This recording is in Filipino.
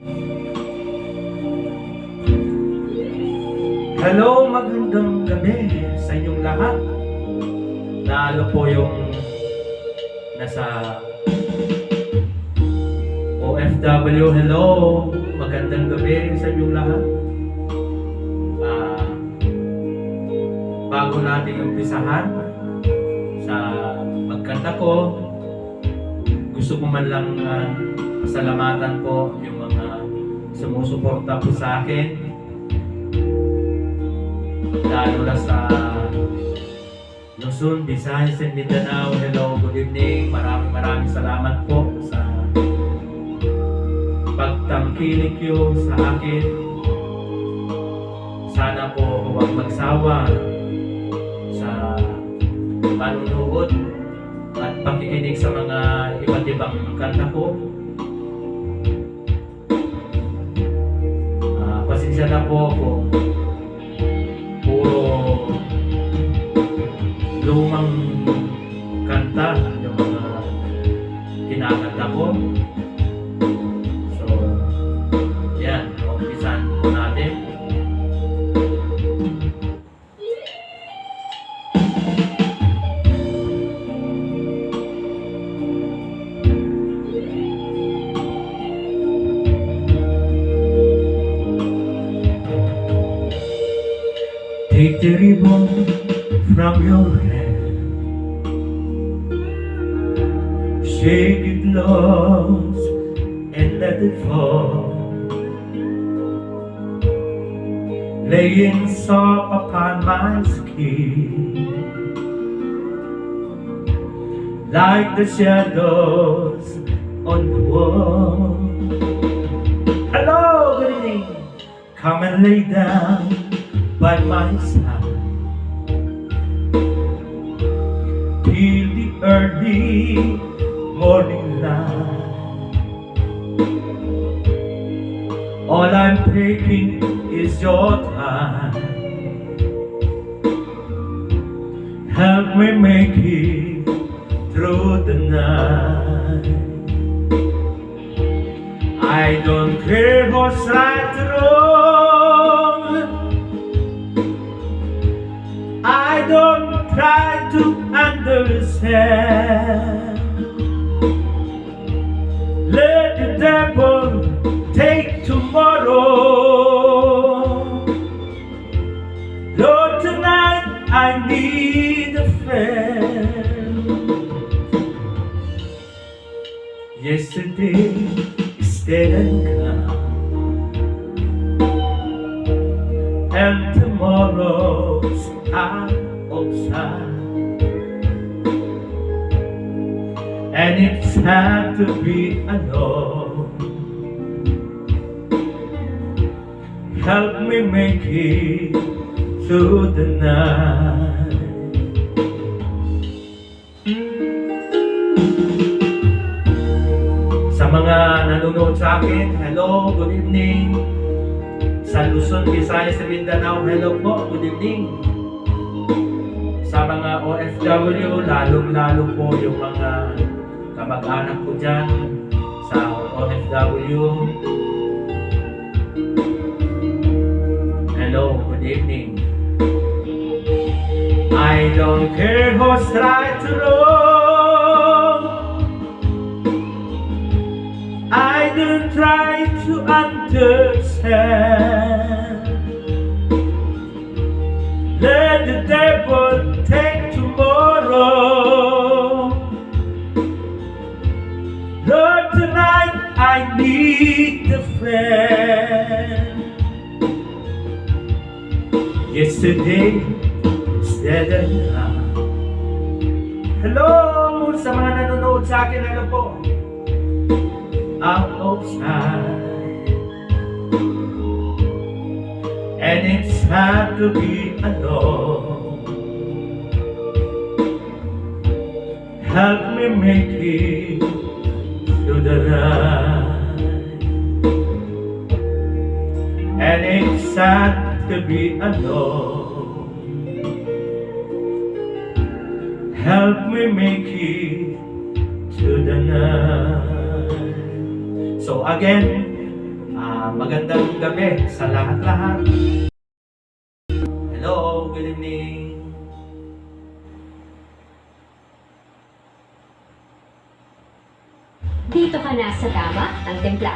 Hello, magandang gabi sa inyong lahat. Lalo po yung nasa OFW. Hello, magandang gabi sa inyong lahat. Bago nating umpisahan sa pagkanta ko, gusto ko man lang pasalamatan po yung mga sumusuporta po sa akin, lalo na sa Luzon, Visayas, and Mindanao. Hello, good evening. Maraming salamat po sa pagtangkilik nyo sa akin. Sana po huwag magsawa sa panunood at pakikinig sa mga iba't ibang kanta ko. Pasensya na po kung puro lumang kanta yung mga kinakanta ko. So, yan, umpisan po natin. Take the ribbon from your hand, shake it loose and let it fall, laying soft upon my skin, like the shadows on the wall. Hello, good evening. Come and lay down by my side, till the early morning light. All I'm taking is your time. Help me make it through the night. I don't care who's right or wrong. I don't try to understand. Let the devil take tomorrow. Lord, tonight I need a friend. Yesterday is dead and gone, and tomorrow's outside, and it's had to be alone. Help me make it through the night. Sa mga nanonood sa akin, hello, good evening. Sa Luzon, Visayas, Mindanao, hello po, good evening. Sa mga OFW, lalong-lalo po yung mga kamag-anak ko dyan sa OFW. Hello, good evening. I don't care who's right or wrong. I don't try to understand. Let the devil take tomorrow. Lord, tonight I need a friend. Yesterday is dead and gone. Hello sa mga nanonood sa akin, hello po. Out of sight, and it's hard to be alone. Help me make it through the night, and it's sad to be alone. Help me make it to the night. So again, Magandang gabi sa lahat-lahat. Hello, good evening. Dito ka na sa tama, ang templa.